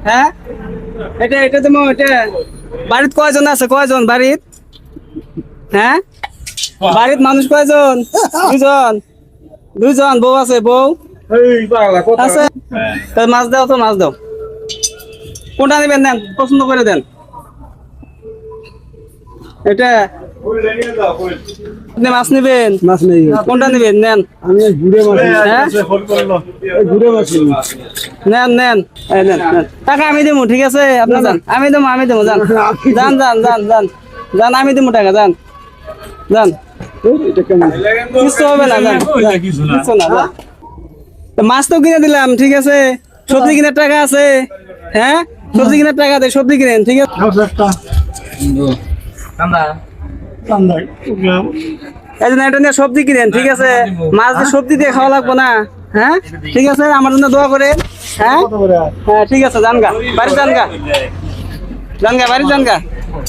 হ্যাঁ এটা এটা তুমি এটা বাড়িতে কয়জন আছে কয়জন বাড়িত হ্যাঁ বাড়িত মানুষ কয়জন দুজন দুজন বউ আছে বউ আছে তা মাছ দাও তো মাছ দাও কোনটা নেবেন দেন পছন্দ করে দেন এটা আপনি মাছ নেবেন মাছ নেই কোনটা নেবেন নেন আমি ঘুরে মাছ হ্যাঁ ঘুরে মাছ নেন নেন এই নেন নেন। টাকা আমি দেবো ঠিক আছে আপনি যান আমি দেবো যান যান যান যান যান যান আমি দেবো টাকা যান যান কিছু হবে না যান কিছু না যান। তো মাছ তো কিনে দিলাম ঠিক আছে সবজি কিনার টাকা আছে হ্যাঁ সবজি কিনার টাকা আছে সবজি কিনেন ঠিক আছে এই জন্য এটা নিয়ে সবজি কিনেন ঠিক আছে মাছ দিয়ে সবজি দিয়ে খাওয়া লাগবো না হ্যাঁ ঠিক আছে আমার জন্য দোয়া করে হ্যাঁ হ্যাঁ ঠিক আছে জানগা বাড়ি জানগা বাড়ি জানগা